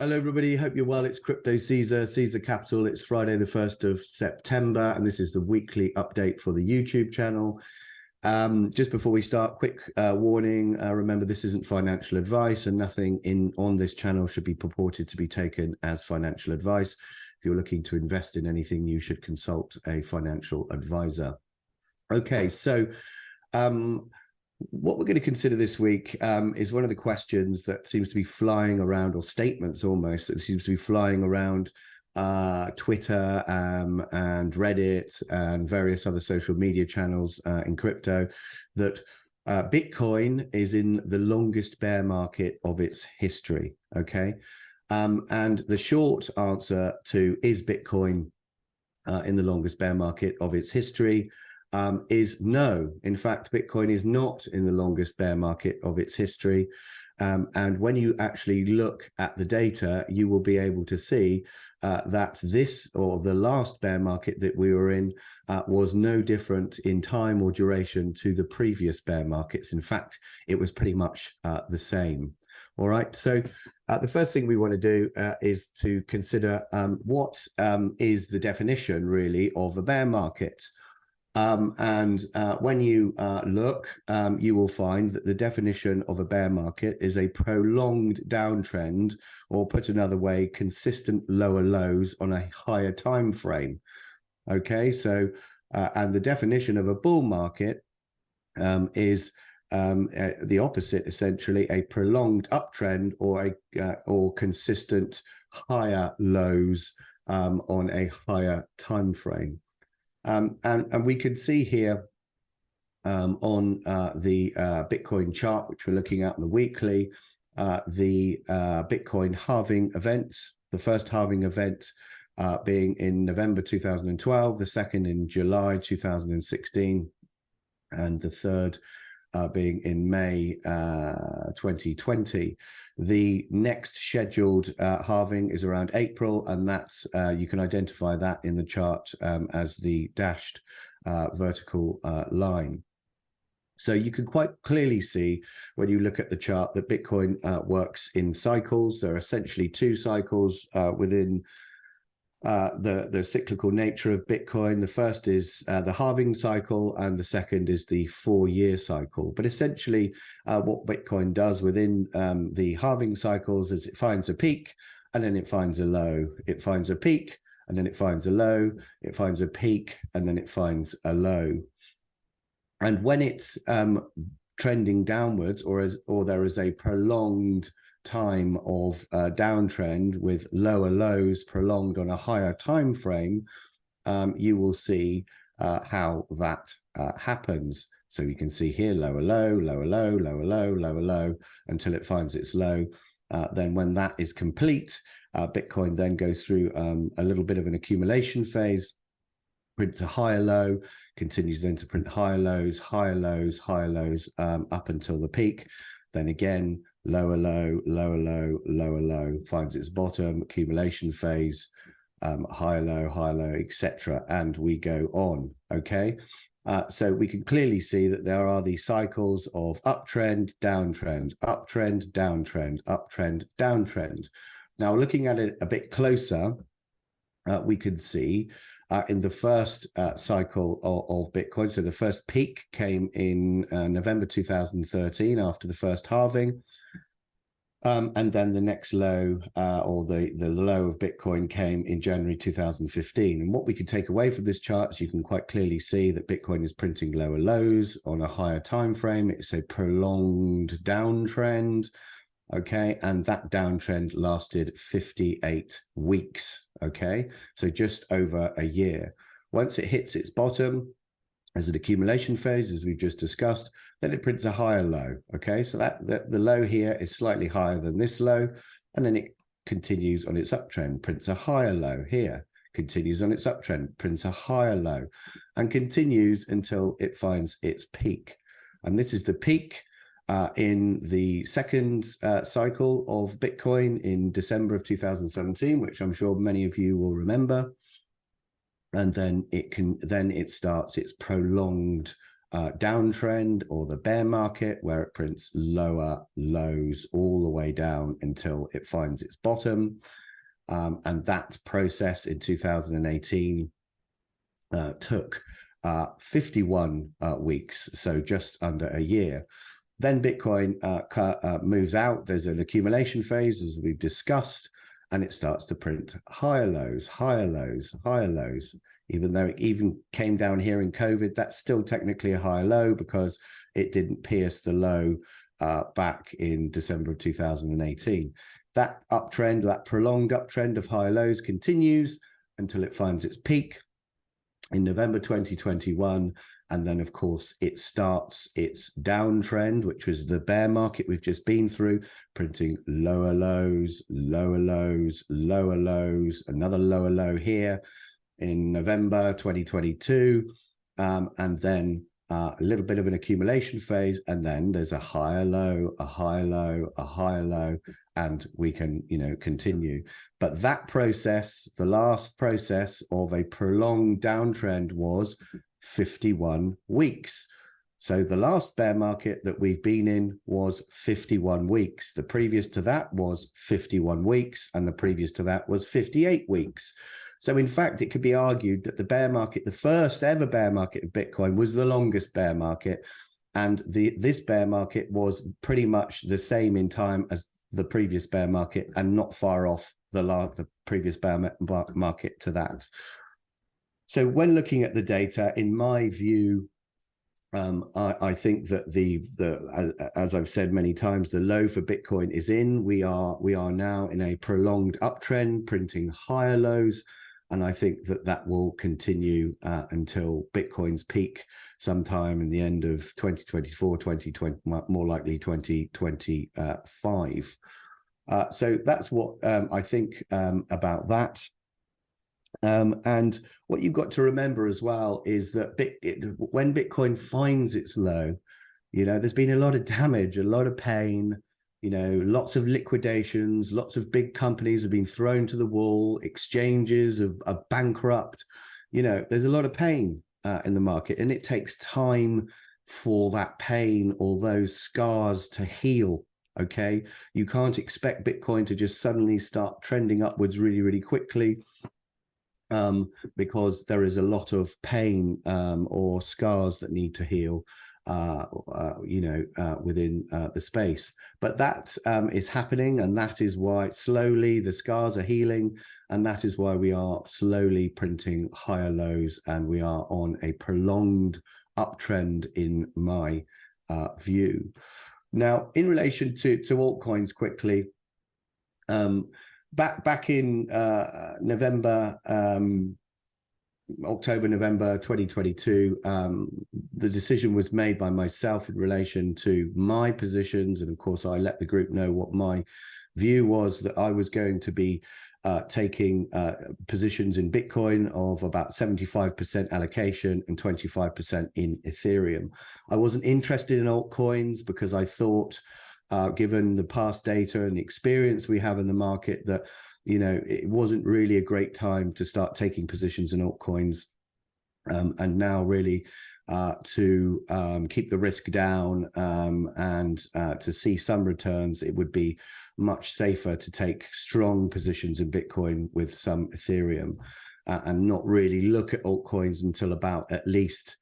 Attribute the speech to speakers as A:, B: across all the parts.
A: Hello, everybody. Hope you're well. It's Crypto Caesar Capital. It's Friday, the 1st of September, and this is the weekly update for the YouTube channel. Just before we start, quick warning. Remember, this isn't financial advice, and nothing on this channel should be purported to be taken as financial advice. If you're looking to invest in anything, you should consult a financial advisor. Okay, so what we're going to consider this week is one of the questions that seems to be flying around, or statements almost, that seems to be flying around Twitter and Reddit and various other social media channels in crypto, that Bitcoin is in the longest bear market of its history, okay? And the short answer to is Bitcoin in the longest bear market of its history is no. In fact, Bitcoin is not in the longest bear market of its history. And when you actually look at the data, you will be able to see that this, or the last bear market that we were in, was no different in time or duration to the previous bear markets. In fact, it was pretty much the same. All right, so the first thing we want to do is to consider what is the definition really of a bear market. When you look, you will find that the definition of a bear market is a prolonged downtrend, or put another way, consistent lower lows on a higher time frame. Okay, so and the definition of a bull market is the opposite, essentially, a prolonged uptrend or consistent higher lows on a higher time frame. And we can see here on the Bitcoin chart, which we're looking at on the weekly, the Bitcoin halving events, the first halving event being in November 2012, the second in July 2016, and the third being in May 2020. The next scheduled halving is around April, and that's you can identify that in the chart as the dashed vertical line. So you can quite clearly see when you look at the chart that Bitcoin works in cycles. There are essentially two cycles within the cyclical nature of Bitcoin. The first is the halving cycle, and the second is the 4-year cycle. But essentially, what Bitcoin does within the halving cycles is it finds a peak, and then it finds a low. It finds a peak, and then it finds a low. It finds a peak, and then it finds a low. And when it's trending downwards, or there is a prolonged time of downtrend with lower lows prolonged on a higher time frame, you will see how that happens. So you can see here lower low, lower low, lower low, lower low, until it finds its low. Then when that is complete, Bitcoin then goes through a little bit of an accumulation phase, prints a higher low, continues then to print higher lows, higher lows, higher lows, up until the peak. Then again, lower low, lower low, lower low, finds its bottom, accumulation phase, higher low, etc. And we go on, okay? So we can clearly see that there are these cycles of uptrend, downtrend, uptrend, downtrend, uptrend, downtrend. Now, looking at it a bit closer, we could see in the first cycle of Bitcoin, so the first peak came in November 2013 after the first halving. And then the next low, or the low of Bitcoin, came in January 2015. And what we can take away from this chart is you can quite clearly see that Bitcoin is printing lower lows on a higher time frame. It's a prolonged downtrend. Okay, and that downtrend lasted 58 weeks, okay? So just over a year. Once it hits its bottom as an accumulation phase, as we've just discussed, then it prints a higher low, okay? So the low here is slightly higher than this low, and then it continues on its uptrend, prints a higher low here, continues on its uptrend, prints a higher low, and continues until it finds its peak. And this is the peak in the second cycle of Bitcoin in December of 2017, which I'm sure many of you will remember. And then it starts its prolonged downtrend, or the bear market, where it prints lower lows all the way down until it finds its bottom. And that process in 2018 took 51 weeks, so just under a year. Then Bitcoin moves out. There's an accumulation phase, as we've discussed, and it starts to print higher lows, higher lows, higher lows. Even though it even came down here in COVID, that's still technically a higher low because it didn't pierce the low back in December of 2018. That uptrend, that prolonged uptrend of higher lows continues until it finds its peak in November 2021. And then, of course, it starts its downtrend, which was the bear market we've just been through, printing lower lows, lower lows, lower lows, another lower low here in November 2022. And then a little bit of an accumulation phase. And then there's a higher low, a higher low, a higher low, and we can, continue. But that process, the last process of a prolonged downtrend, was 51 weeks. So the last bear market that we've been in was 51 weeks. The previous to that was 51 weeks, and the previous to that was 58 weeks. So in fact, it could be argued that the bear market, the first ever bear market of Bitcoin, was the longest bear market. And this bear market was pretty much the same in time as the previous bear market, and not far off the previous bear market to that. So when looking at the data, in my view, I think that as I've said many times, the low for Bitcoin is in. We are now in a prolonged uptrend, printing higher lows, and I think that will continue until Bitcoin's peak sometime in the end of 2024, 2020, more likely 2025. So that's what I think about that. And what you've got to remember as well is that when Bitcoin finds its low, there's been a lot of damage, a lot of pain, lots of liquidations, lots of big companies have been thrown to the wall, exchanges are bankrupt. There's a lot of pain in the market, and it takes time for that pain or those scars to heal. Okay, you can't expect Bitcoin to just suddenly start trending upwards really, really quickly. Because there is a lot of pain or scars that need to heal, within the space. But that is happening, and that is why slowly the scars are healing, and that is why we are slowly printing higher lows, and we are on a prolonged uptrend in my view. Now, in relation to altcoins quickly, Back in October, November 2022, the decision was made by myself in relation to my positions. And of course, I let the group know what my view was, that I was going to be taking positions in Bitcoin of about 75% allocation and 25% in Ethereum. I wasn't interested in altcoins because I thought, given the past data and the experience we have in the market, that it wasn't really a great time to start taking positions in altcoins, and now really to keep the risk down and to see some returns, it would be much safer to take strong positions in Bitcoin with some Ethereum, and not really look at altcoins until about at least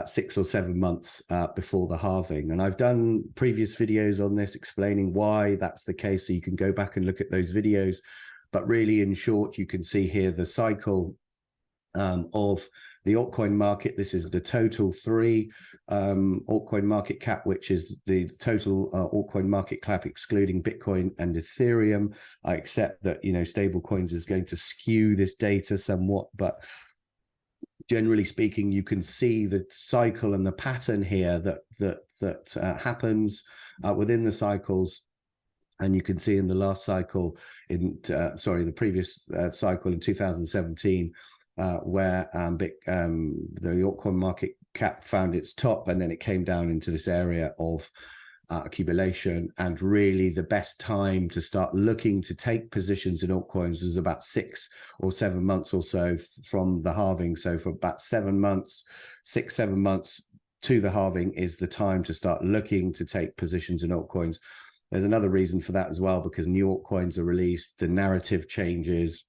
A: 6 or 7 months before the halving. And I've done previous videos on this explaining why that's the case, so you can go back and look at those videos. But really, in short, you can see here the cycle of the altcoin market. This is the total 3 altcoin market cap, which is the total altcoin market cap excluding Bitcoin and Ethereum. I accept that stable coins is going to skew this data somewhat, but generally speaking, you can see the cycle and the pattern here that happens within the cycles. And you can see in the last cycle, the previous cycle in 2017, where the altcoin market cap found its top, and then it came down into this area of accumulation. And really the best time to start looking to take positions in altcoins was about 6 or 7 months or so from the halving. So for about 7 months, 6-7 months to the halving is the time to start looking to take positions in altcoins. There's another reason for that as well, because new altcoins are released, the narrative changes.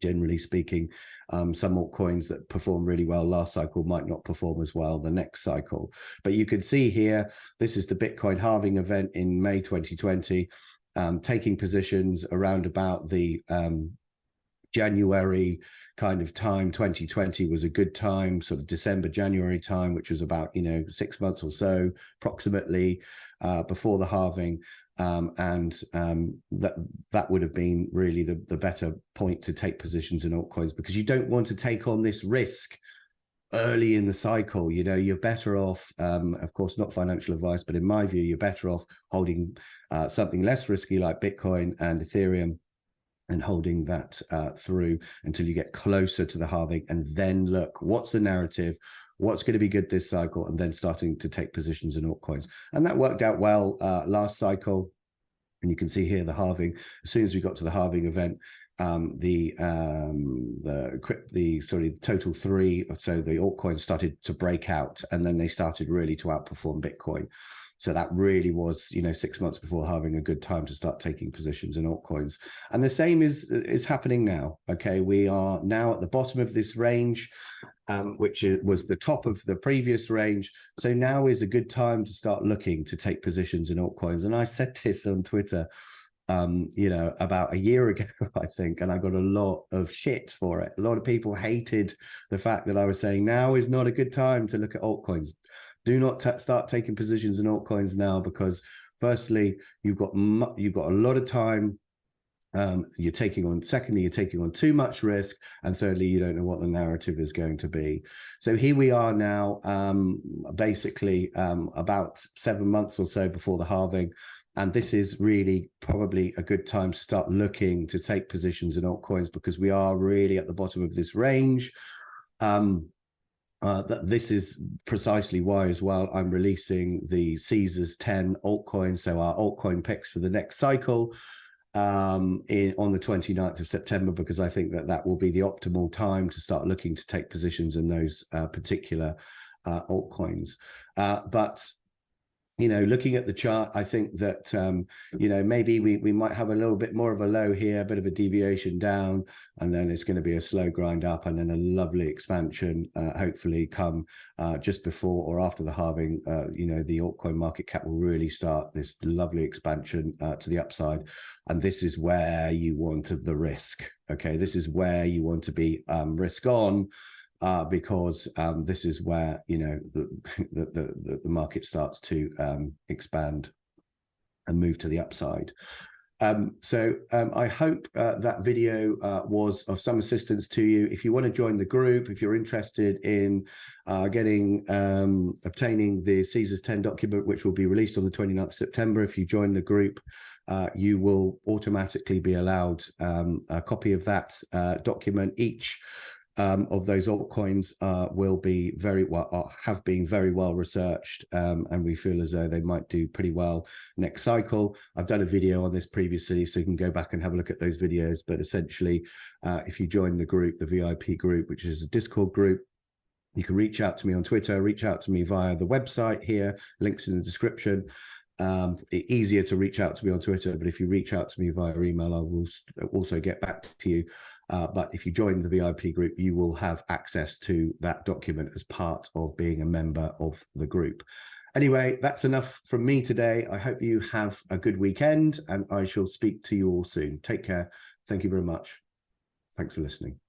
A: Generally speaking, some altcoins that performed really well last cycle might not perform as well the next cycle. But you can see here, this is the Bitcoin halving event in May 2020, taking positions around about the January kind of time. 2020 was a good time, sort of December, January time, which was about, 6 months or so approximately before the halving. That would have been really the better point to take positions in altcoins, because you don't want to take on this risk early in the cycle. You're better off, of course, not financial advice, but in my view, you're better off holding something less risky like Bitcoin and Ethereum, and holding that through until you get closer to the halving, and then look, what's the narrative, what's going to be good this cycle, and then starting to take positions in altcoins. And that worked out well last cycle. And you can see here the halving. As soon as we got to the halving event, the total three, so the altcoins started to break out, and then they started really to outperform Bitcoin. So that really was, 6 months before halving, a good time to start taking positions in altcoins. And the same is happening now. Okay, we are now at the bottom of this range, which was the top of the previous range. So now is a good time to start looking to take positions in altcoins. And I said this on Twitter, about a year ago, I think, and I got a lot of shit for it. A lot of people hated the fact that I was saying now is not a good time to look at altcoins. Do not start taking positions in altcoins now, because firstly, you've got a lot of time. Secondly, you're taking on too much risk, and thirdly, you don't know what the narrative is going to be. So here we are now, basically about 7 months or so before the halving, and this is really probably a good time to start looking to take positions in altcoins, because we are really at the bottom of this range. This is precisely why as well I'm releasing the Caesars 10 altcoins, so our altcoin picks for the next cycle, on the 29th of September, because I think that will be the optimal time to start looking to take positions in those particular altcoins. But looking at the chart, I think that, maybe we might have a little bit more of a low here, a bit of a deviation down, and then it's going to be a slow grind up, and then a lovely expansion, hopefully come just before or after the halving. The altcoin market cap will really start this lovely expansion to the upside. And this is where you wanted the risk. Okay, this is where you want to be risk on. Because this is where the market starts to expand and move to the upside. So I hope that video was of some assistance to you. If you want to join the group, if you're interested in obtaining the Caesars 10 document, which will be released on the 29th of September, if you join the group, you will automatically be allowed a copy of that document. Each of those altcoins will be have been very well researched, and we feel as though they might do pretty well next cycle. I've done a video on this previously, so you can go back and have a look at those videos. But essentially, if you join the group, the VIP group, which is a Discord group, you can reach out to me on Twitter, reach out to me via the website here, links in the description. Easier to reach out to me on Twitter, but if you reach out to me via email, I will also get back to you. But if you join the VIP group, you will have access to that document as part of being a member of the group. Anyway, that's enough from me today. I hope you have a good weekend, and I shall speak to you all soon. Take care. Thank you very much. Thanks for listening.